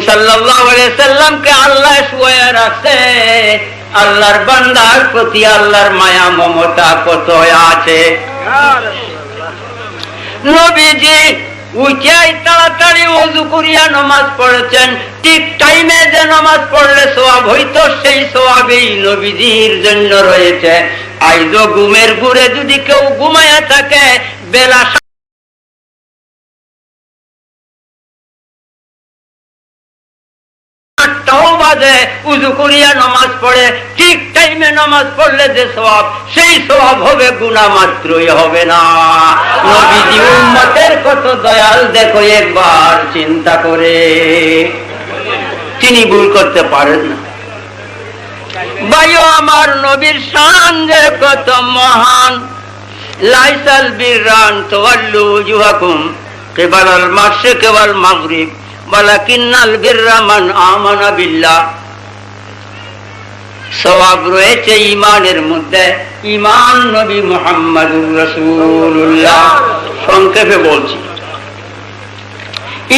সাল্লাল্লাহু আলাইহি সাল্লামকে আল্লাহ শুয়ে রাখছে। আল্লাহর বান্দার প্রতি আল্লাহর মায়া মমতা কত আছে। নবীজি উঠাই তাড়াতাড়ি ওযু করিয়া নামাজ পড়েছেন। ঠিক টাইমে যে নামাজ পড়লে সওয়াব হইতো, সেই সওয়াবই নবীজির জন্য রয়েছে। আইজো ঘুমের ঘুরে যদি কেউ ঘুমায়া থাকে, বেলা উযু করিয়া নামাজ পড়ে, ঠিক টাইমে নামাজ পড়লে যে সওয়াব, সেই সওয়াব হবে, গুনাহ মাত্রই হবে না। নবীজি উম্মতের কত দয়াল দেখো একবার চিন্তা করে। তিনি ভুল করতে পারেন না। ভাইও আমার, নবীর শান যে কত মহান। লাইসাল বিররান তাওয়াল্লু ওয়াজহাকুম কিবালাল মাশরিক ওয়াল মাগরিব ওয়ালাকিন্নাল বিররা মান আমানা বিল্লাহ। সওয়াব রয়েছে ঈমানের মধ্যে। ঈমান নবী মুহাম্মদুর রাসূলুল্লাহ। সংক্ষেপে বলছি,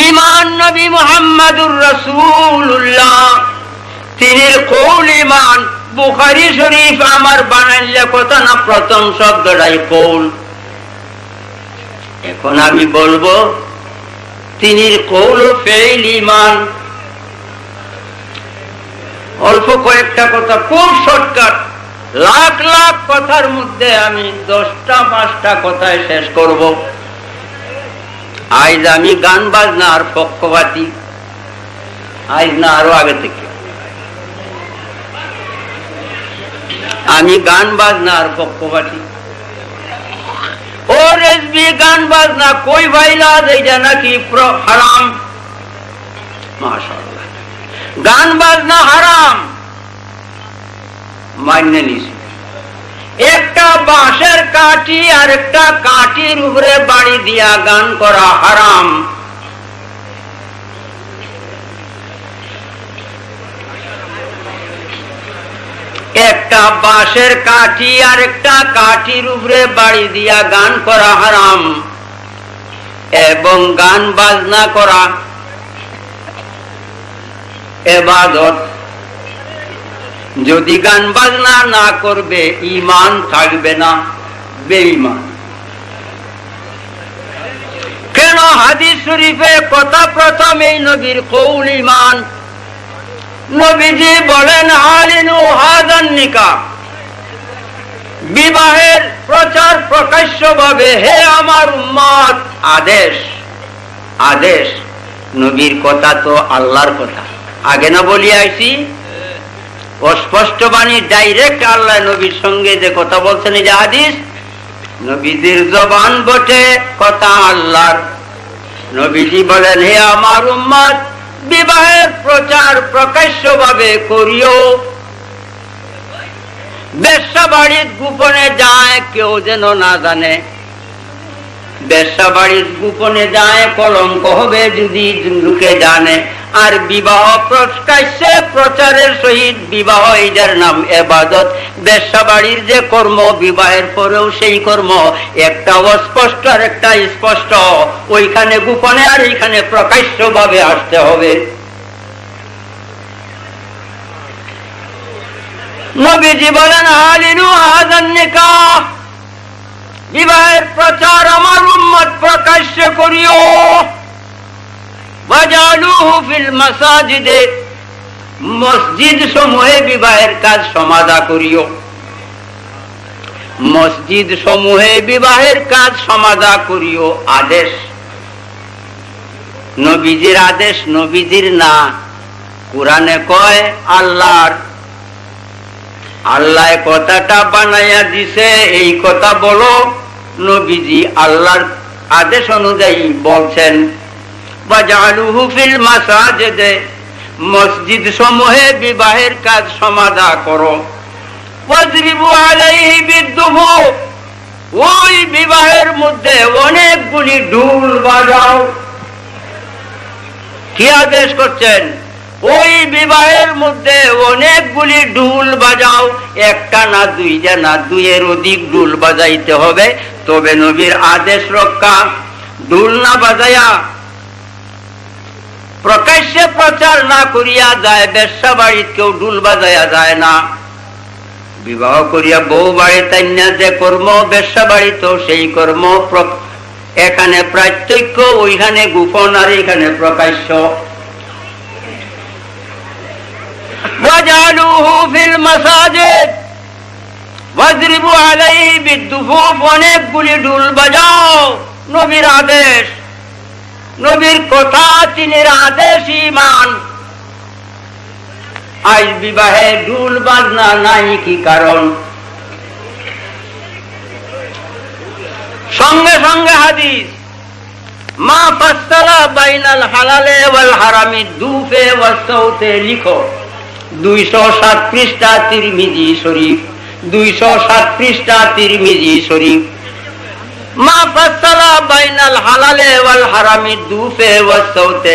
ঈমান নবী মুহাম্মদুর রাসূলুল্লাহ, তিনি কৌল ঈমান। বুখারী শরীফ আমার বানাইলে কথা না, প্রথম শব্দটাই কৌল। এখন আমি বলবো তিনি কৌল ফেইল ঈমান। অল্প কয়েকটা কথা, খুব শর্টকাট। লাখ লাখ কথার মধ্যে আমি 10টা-5টা কথায় শেষ করব। আজ আমি গান বাজনার পক্ষপাতী, আজ না আরো আগে থেকে আমি গান বাজনার পক্ষপাতী। ও রেজবি, গান বাজনা কই ভাইলা এইটা নাকি হারাম? মাশাআল্লাহ, গান বাজনা হারাম মান্য নিছি। একটা বাঁশের কাঠি আর একটা কাঠির উপরে বাড়ি দিয়া গান করা হারাম। একটা বাঁশের কাঠি আর একটা কাঠির উপরে বাড়ি দিয়া গান করা হারাম। এবং গান বাজনা করা ইবাদত। যদি গান বাজনা না করবে, ঈমান থাকবে না, বেঈমান। কেন? হাদিস শরীফে কথা প্রথমেই নবীর কৌল ঈমান। নবীজি বলেন, আলিনু হাযান নিকাহ, বিবাহের প্রচার প্রকাশ্যভাবে, হে আমার উম্মত। আদেশ, আদেশ। নবীর কথা তো আল্লাহর কথা। আগে না বলি আইছি, অস্পষ্ট বাণী, ডাইরেক্ট আল্লাহ নবীর সঙ্গে যে কথা বলছেন, এই যে হাদিস, নবীজির জবান বটে, কথা আল্লাহর। নবীজি বলেন, হে আমার উম্মত, বিবাহের প্রচার প্রকাশ্যভাবে করিও। বেশ্যা বাড়ির গোপনে যায়, কেউ যেন না জানে। বেশ্যা বাড়ির গোপনে যায়, কলঙ্ক হবে যদি লোকে জানে। আর বিবাহ প্রকাশ্যে প্রচারের সহিত বিবাহ, এটার নাম ইবাদত। বেশ্যা বাড়ির যে কর্ম, বিবাহের পরেও সেই কর্ম, একটা অস্পষ্ট আর একটা স্পষ্ট। ওইখানে গোপনে আর এইখানে প্রকাশ্য ভাবে আসতে হবে। নবীজি বলেন, আলিনু হাযান নিকাহ, বিবাহের প্রচার আমার উম্মত প্রকাশ্য করিও। ওয়াজালুহু ফিল মাসাজিদে, মসজিদ সমূহে বিবাহের কাজ সমাধা করিও। মসজিদ সমূহে বিবাহের কাজ সমাধা করিও। আদেশ, নবীজির আদেশ, নবীজির না। কুরআনে কয় আল্লাহর। আল্লাহ কথাটা বানাইয়া দিছে, এই কথা বলো। নবীজি আল্লাহর আদেশ অনুযায়ী বলছেন, ওয়াজআলুহু ফিল মাসাজিদে, মসজিদ সমূহে বিবাহের কাজ সমাধা করো। ওয়াজরিবু আলাইহি বিদ্দুফু, ওই বিবাহের মধ্যে অনেকগুলি ঢোল বাজাও। কি আদেশ করছেন? ওই বিবাহের মধ্যে অনেকগুলি ঢোল বাজাও। একটা না, দুইটা না, দুইয়ের অধিক ঢোল বাজাইতে হবে, তবে নবীর আদেশ রক্ষা। ঢোল না বাজায়া প্রকাশ্যে প্রচার না করিয়া যায়, বেশ্যা বাড়িতে কেউ ঢুল বাজাইয়া যায় না। বিবাহ করিয়া বউ বাড়িতে যে কর্ম, বেশ্যা বাড়িতেও সেই কর্ম। এখানে পার্থক্য, ওইখানে গোপন আর এখানে প্রকাশ্য। ওয়াজআলুহু ফিল মাসাজিদ ওয়াজরিবু আলাইহি বিদ্দুফুফ, অনেকগুলি ঢুল বাজাও। নবীর আদেশ, নবীর কথা, তিনের আদেশ ঈমান। আজ বিবাহে ঢুল বাজনা নাই, কি কারণ? সঙ্গে সঙ্গে হাদিস, মা ফাসসালা বাইনাল হালালে ওয়াল হারামি দুফে ওয়াস সাউতে, লিখো 207 পৃষ্ঠা তিরমিজি শরীফ, 207 পৃষ্ঠা তিরমিজি শরীফ। মা ফাসসালা বাইনাল হালালে ওয়াল হারামি দুফে ওয়াস সাউতে,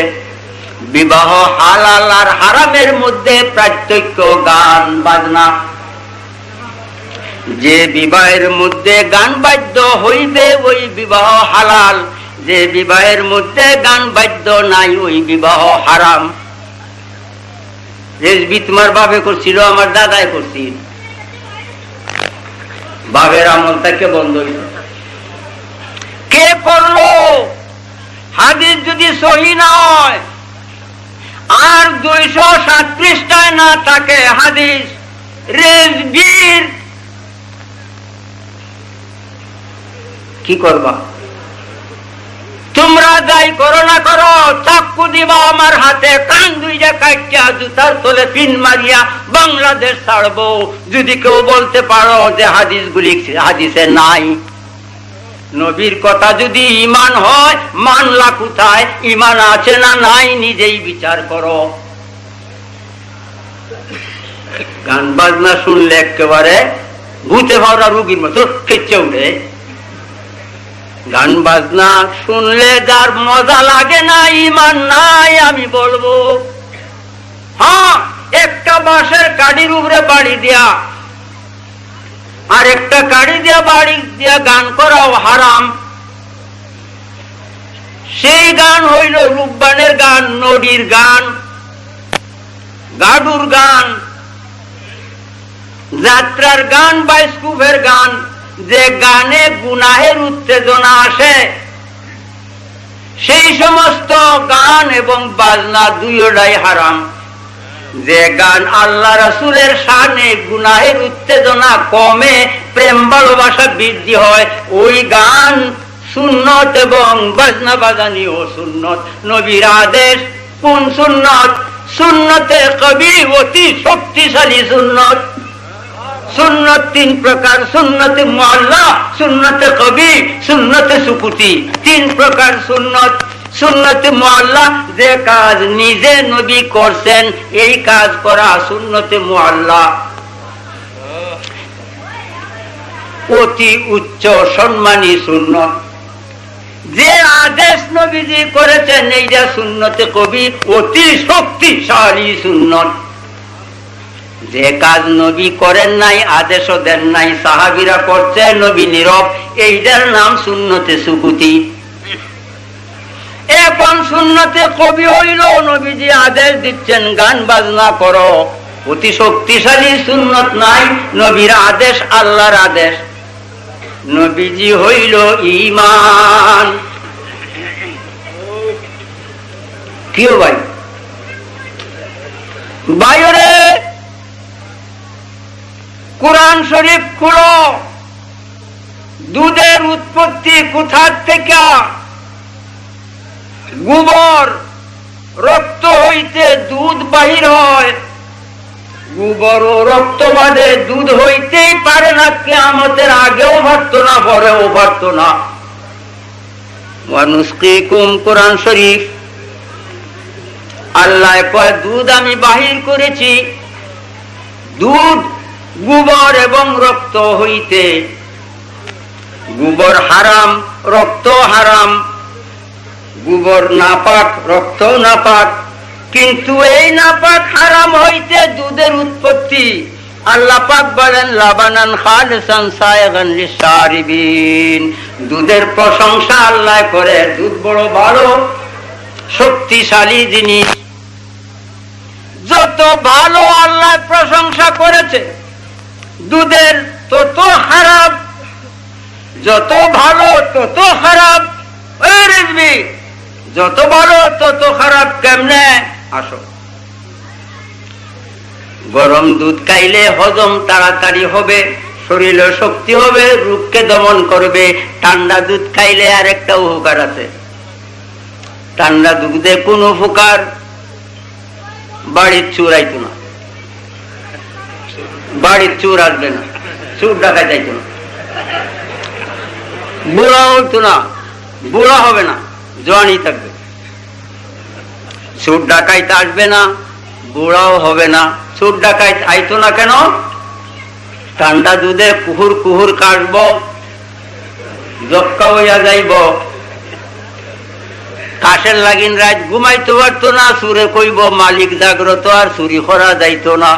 বিবাহ হালাল আর হারামের মধ্যে পার্থক্য গান বাজনা। যে বিবাহের মধ্যে গান বাদ্য হইবে ওই বিবাহ হালাল, যে বিবাহের মধ্যে গান বাদ্য নাই ওই বিবাহ হারাম। রেজবি তোমার বাপে করছিল, আমার দাদাই করছিল, বাপের আমল থেকে বন্ধ হইল। কে করলো? হাদিস যদি সহি না হয় আর 207 পৃষ্ঠায় না থাকে হাদিস, রেজবির কি করবা? তোমরা যাই করো না করো, চাকু দিবা আমার হাতে, কান দুইটা কাটিয়া জুতার তলে পিন মারিয়া বাংলাদেশ ছাড়বো, যদি কেউ বলতে পারো যে হাদিসগুলি হাদিসে নাই। নবীর কথা যদি ঈমান হয়, মানলা কোথায়? ঈমান আছে না নাই নিজেই বিচার করো। গান বাজনা শুনলে একেবারে ভূতে ভরা রুগীর মতো খেচ্ছে উঠে। গান বাজনা শুনলে যার মজা লাগে না, ঈমান নাই আমি বলবো। হ্যাঁ, একটা বাঁশের কাঠির উপরে বাড়ি দিয়া আর একটা কাঠি দিয়া বাড়ি দিয়া গান করাও হারাম। সেই গান হইল রূপবানের গান, নদীর গান, গাডুর গান, যাত্রার গান, বাইস্কুপের গান। যে গানে গুনাহের উত্তেজনা আসে, সেই সমস্ত গান এবং বাজনা দুইটাই হারাম। যে গান আল্লাহ রাসূলের শানে গুনাহের উত্তেজনা কমে, প্রেম ভালোবাসা বৃদ্ধি হয়, ওই গান সুন্নত এবং বাজনা বাজানিও সুন্নত। নবীর আদেশ কোন সুন্নত? সুন্নতে কবি, অতি শক্তিশালী সুন্নত। সুন্নত 3 প্রকার, সুন্নতে মুআল্লা, সুন্নতে কবি, সুন্নতে সুকুতি। 3 প্রকার সুন্নত। সুন্নতে মুআল্লা, যে কাজ নিজে নবী করছেন এই কাজ করা সুন্নতে মুআল্লা, অতি উচ্চ সম্মানী সুন্নত। যে আদেশ নবীজি করেছেন এইটা সুন্নতে কবি, অতি শক্তিশালী সুন্নত। যে কাজ নবী করেন নাই, আদেশও দেন নাই, সাহাবীরা করছে, নবী নীরব, এইটার নাম সুন্নতে সুকুতি। এখন সুন্নতে কবি হইল নবীজি আদেশ দিচ্ছেন গান বাজনা করো, অতি শক্তিশালী সুন্নত নাই, নবীর আদেশ আল্লাহর আদেশ। নবীজি হইল ঈমান। কি ভাই বাইরে কুরআন শরীফ খুলো, দুধের উৎপত্তি কোথার থেকে? গোবর, রক্ত হইতে দুধ বাহির হয়। গোবর ও রক্ত বাদে দুধ হইতেই পারে না, কিয়ামতের আগেও পারত না, পরেও পারত না। ওয়ানুসকিকুম, কোরআন শরীফ, আল্লাহ কয় দুধ আমি বাহির করেছি। দুধ, গোবর এবং রক্ত হইতে। গোবর হারাম, রক্ত হারাম। গোবর নাপাক, রক্ত নাপাক, কিন্তু এই নাপাক হারাম হইতে দুধের উৎপত্তি। আল্লাহ পাক বলেন লাবানান খালিসান সায়গান লিশারিবিন, দুধের প্রশংসা আল্লাহ করে, দুধ বড় ভালো, শক্তিশালী জিনিস। যত ভালো আল্লাহ প্রশংসা করেছে, দুধের তত খারাপ, যত ভালো তত খারাপ। ওই রিজভী, যত ভালো তত খারাপ কেমনে? আসো, গরম দুধ খাইলে হজম তাড়াতাড়ি হবে, শরীরে শক্তি হবে, রোগকে দমন করবে। ঠান্ডা দুধ খাইলে আর একটা উপকার আছে। ঠান্ডা দুধে কোন উপকার? বাড়ির চুর আইতো না, বাড়ির চুর আসবে না, চুর ডাকা যাইতো না, বুড়া হইতো না, বুড়া হবে না, জওয়ানি থাকবে। চুর ডাকাইতে আসবে না, বুড়াও হবে না। চুর ডাকাইত আইতো না কেন? ঠান্ডা দুধে কুহুর কুহুর কাটব, জক্কা হইয়া যাইব। কাশের লাগিন রাত ঘুমাইতে পারতো না, চুরে কইব মালিক জাগ্রত, আর চুরি করা যাইতো না।